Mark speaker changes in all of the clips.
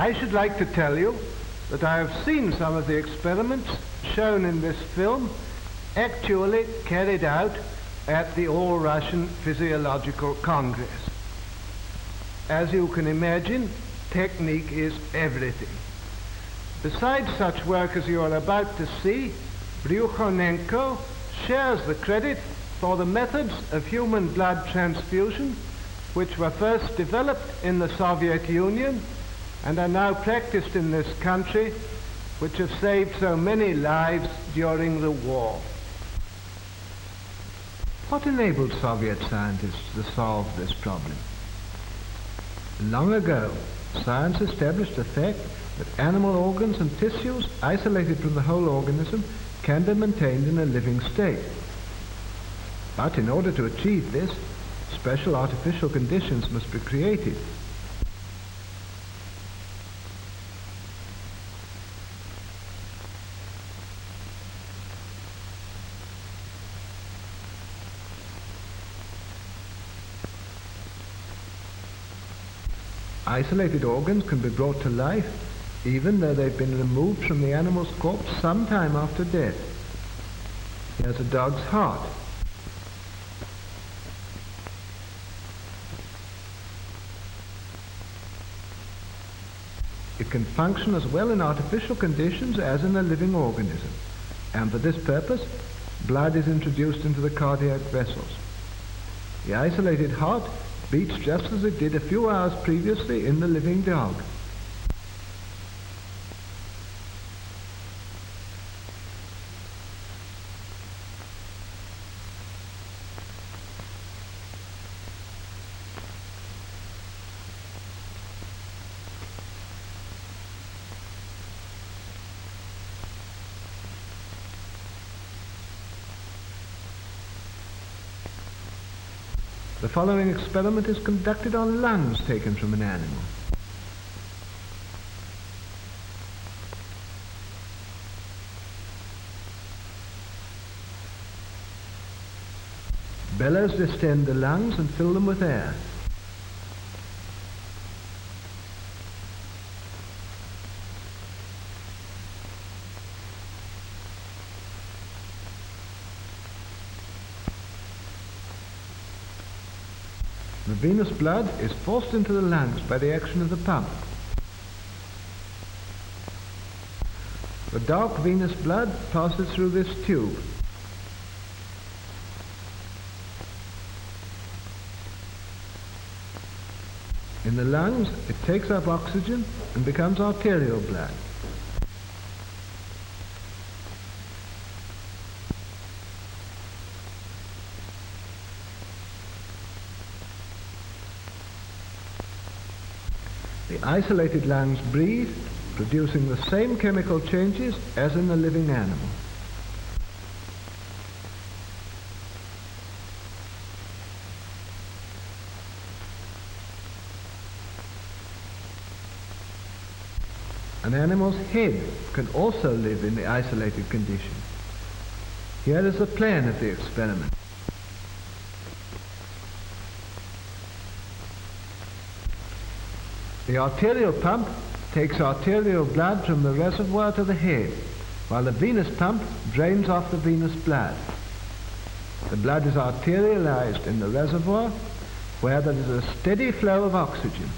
Speaker 1: I should like to tell you that I have seen some of the experiments shown in this film actually carried out at the All-Russian Physiological Congress. As you can imagine, technique is everything. Besides such work as you are about to see, Bryukhanenko shares the credit for the methods of human blood transfusion which were first developed in the Soviet Union and are now practiced in this country, which have saved so many lives during the war. What enabled Soviet scientists to solve this problem? Long ago, science established the fact that animal organs and tissues isolated from the whole organism can be maintained in a living state. But in order to achieve this, special artificial conditions must be created. Isolated organs can be brought to life even though they've been removed from the animal's corpse some time after death. Here's a dog's heart. It can function as well in artificial conditions as in a living organism, and for this purpose, blood is introduced into the cardiac vessels. The isolated heart beats just as it did a few hours previously in the living dog. The following experiment is conducted on lungs taken from an animal. Bellows distend the lungs and fill them with air. The venous blood is forced into the lungs by the action of the pump. The dark venous blood passes through this tube. In the lungs, it takes up oxygen and becomes arterial blood. The isolated lungs breathe, producing the same chemical changes as in the living animal. An animal's head can also live in the isolated condition. Here is the plan of the experiment. The arterial pump takes arterial blood from the reservoir to the head, while the venous pump drains off the venous blood. The blood is arterialized in the reservoir, where there is a steady flow of oxygen.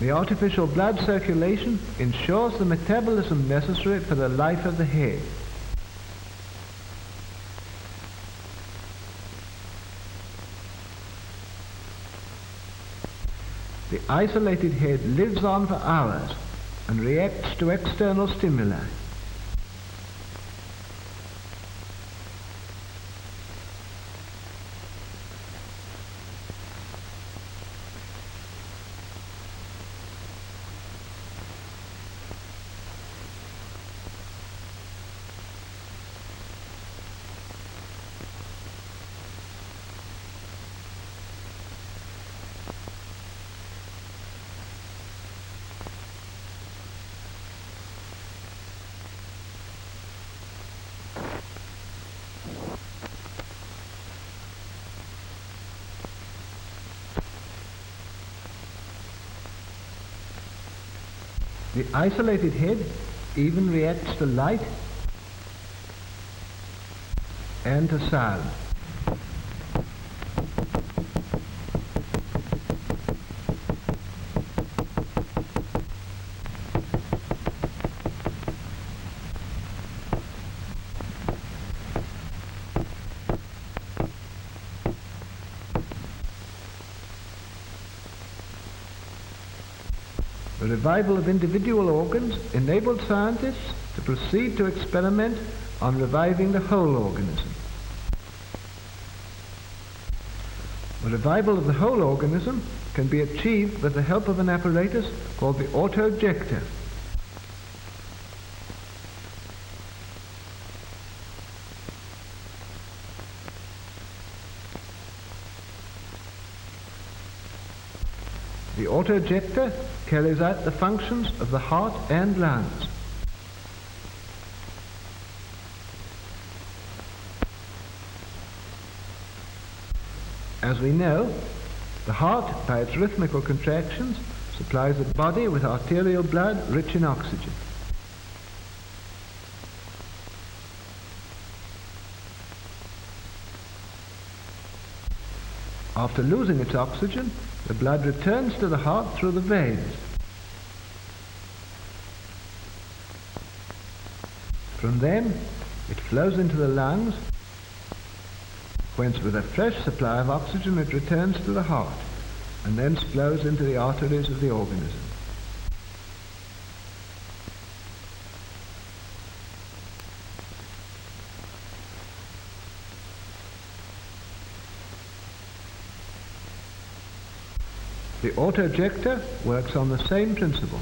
Speaker 1: The artificial blood circulation ensures the metabolism necessary for the life of the head. The isolated head lives on for hours and reacts to external stimuli. The isolated head even reacts to light and to sound. The revival of individual organs enabled scientists to proceed to experiment on reviving the whole organism. The revival of the whole organism can be achieved with the help of an apparatus called the autojector. The autojector carries out the functions of the heart and lungs. As we know, the heart, by its rhythmical contractions, supplies the body with arterial blood rich in oxygen. After losing its oxygen, the blood returns to the heart through the veins. From them, it flows into the lungs, whence with a fresh supply of oxygen it returns to the heart, and thence flows into the arteries of the organism. The autojector works on the same principle.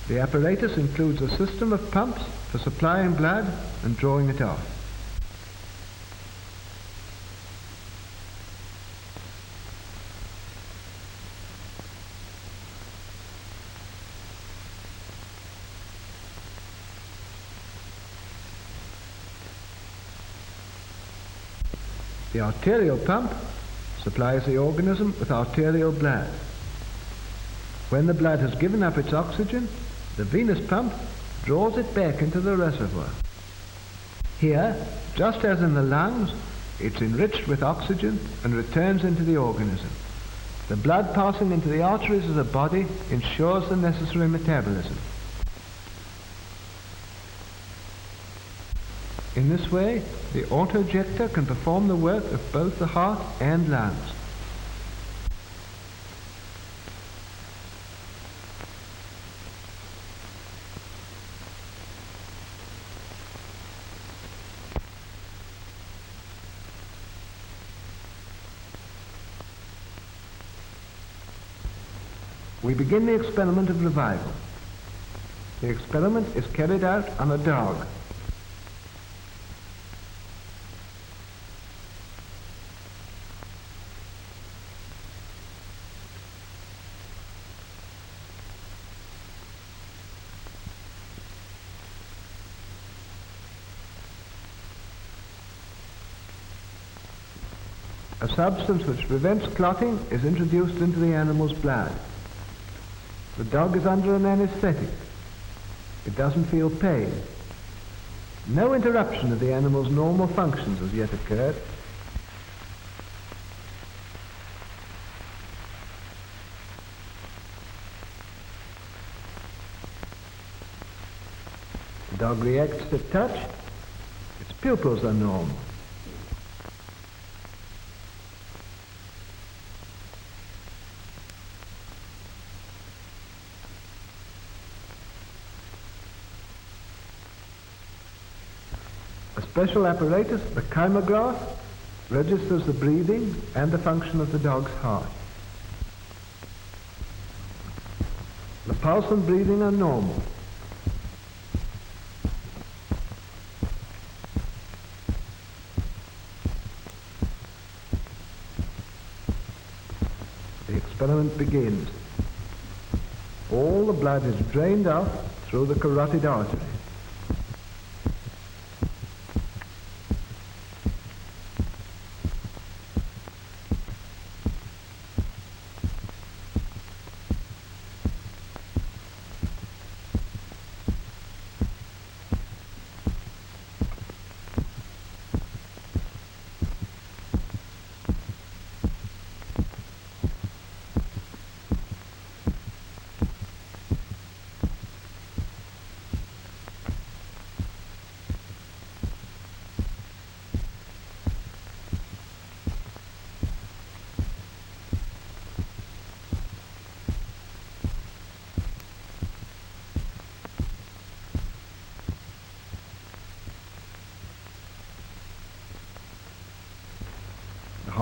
Speaker 1: The apparatus includes a system of pumps for supplying blood and drawing it off. The arterial pump supplies the organism with arterial blood. When the blood has given up its oxygen, the venous pump draws it back into the reservoir. Here, just as in the lungs, it's enriched with oxygen and returns into the organism. The blood passing into the arteries of the body ensures the necessary metabolism. In this way, the autojector can perform the work of both the heart and lungs. We begin the experiment of revival. The experiment is carried out on a dog. A substance which prevents clotting is introduced into the animal's blood. The dog is under an anesthetic. It doesn't feel pain. No interruption of the animal's normal functions has yet occurred. The dog reacts to touch. Its pupils are normal. A special apparatus, the kymograph, registers the breathing and the function of the dog's heart. The pulse and breathing are normal. The experiment begins. All the blood is drained off through the carotid artery.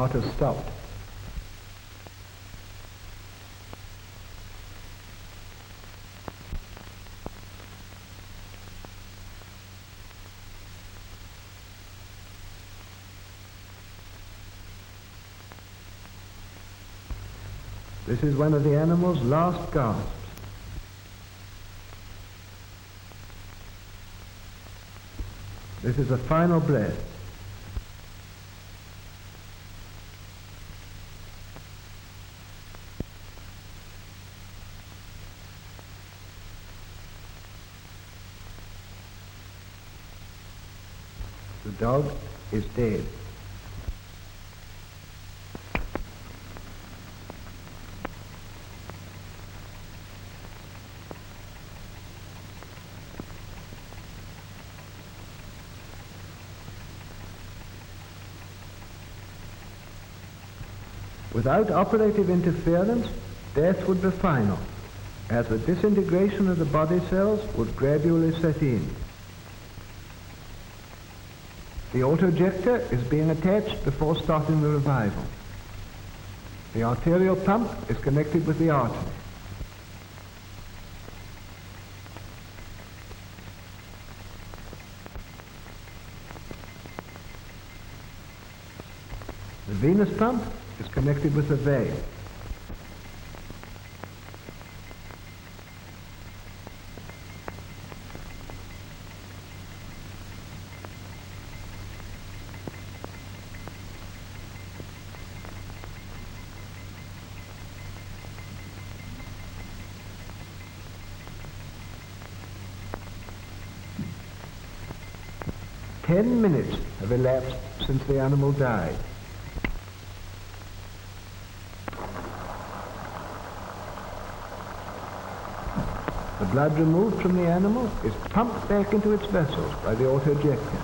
Speaker 1: heart has stopped. This is one of the animal's last gasps. This is a final breath. The dog is dead. Without operative interference, death would be final, as the disintegration of the body cells would gradually set in. The autojector is being attached before starting the revival. The arterial pump is connected with the artery. The venous pump is connected with the vein. Ten minutes have elapsed since the animal died. The blood removed from the animal is pumped back into its vessels by the autojector.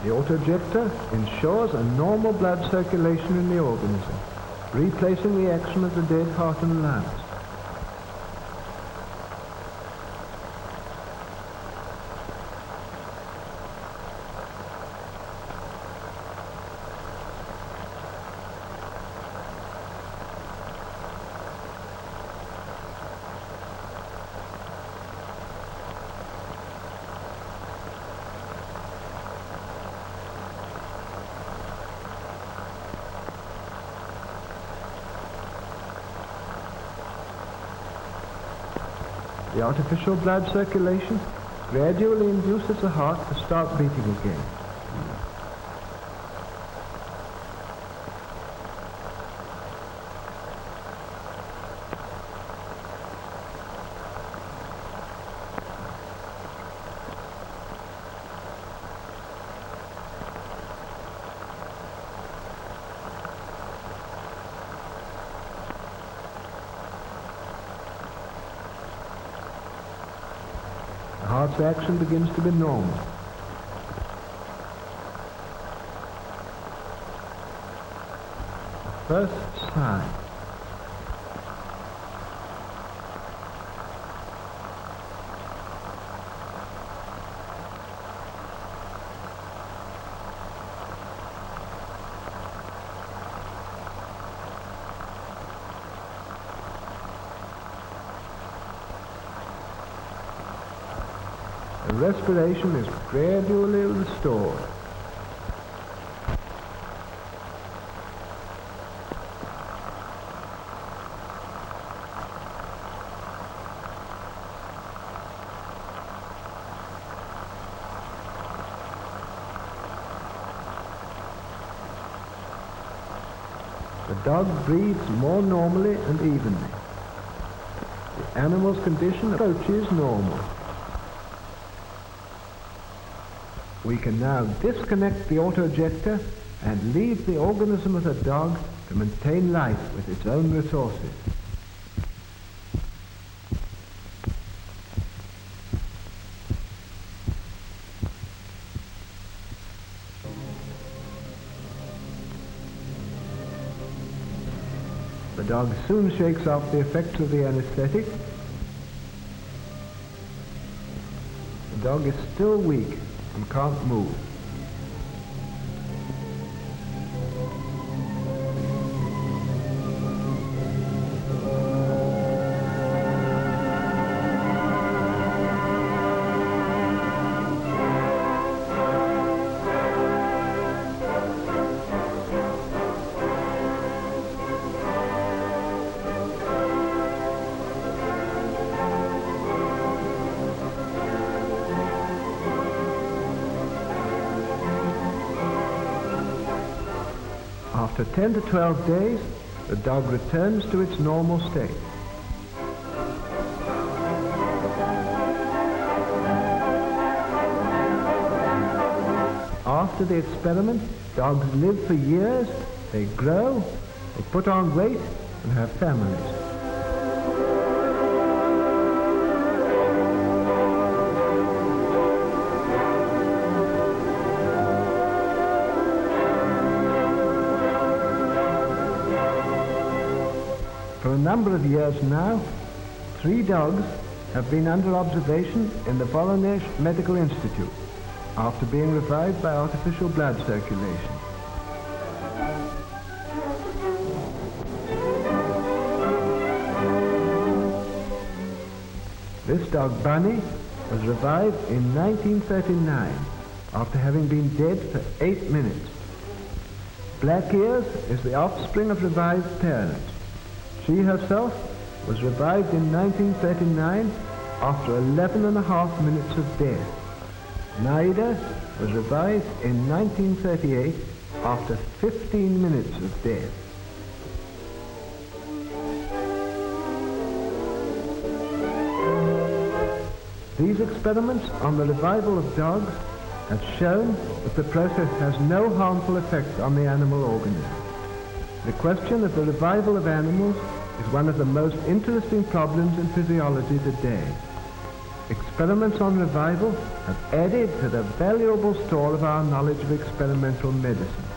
Speaker 1: The autojector ensures a normal blood circulation in the organism, replacing the action of the dead heart and lungs. The artificial blood circulation gradually induces the heart to start beating again. The heart's action begins to be normal. First sign. The respiration is gradually restored. The dog breathes more normally and evenly. The animal's condition approaches normal. We can now disconnect the autojector and leave the organism of the dog to maintain life with its own resources. The dog soon shakes off the effects of the anesthetic. The dog is still weak, and can't move. After 10 to 12 days, the dog returns to its normal state. After the experiment, dogs live for years, they grow, they put on weight, and have families. For a number of years now, 3 dogs have been under observation in the Voronezh Medical Institute after being revived by artificial blood circulation. This dog, Bunny, was revived in 1939 after having been dead for 8 minutes. Black Ears is the offspring of revived parents. She herself was revived in 1939 after 11.5 minutes of death. Naida was revived in 1938 after 15 minutes of death. These experiments on the revival of dogs have shown that the process has no harmful effects on the animal organism. The question of the revival of animals is one of the most interesting problems in physiology today. Experiments on revival have added to the valuable store of our knowledge of experimental medicine.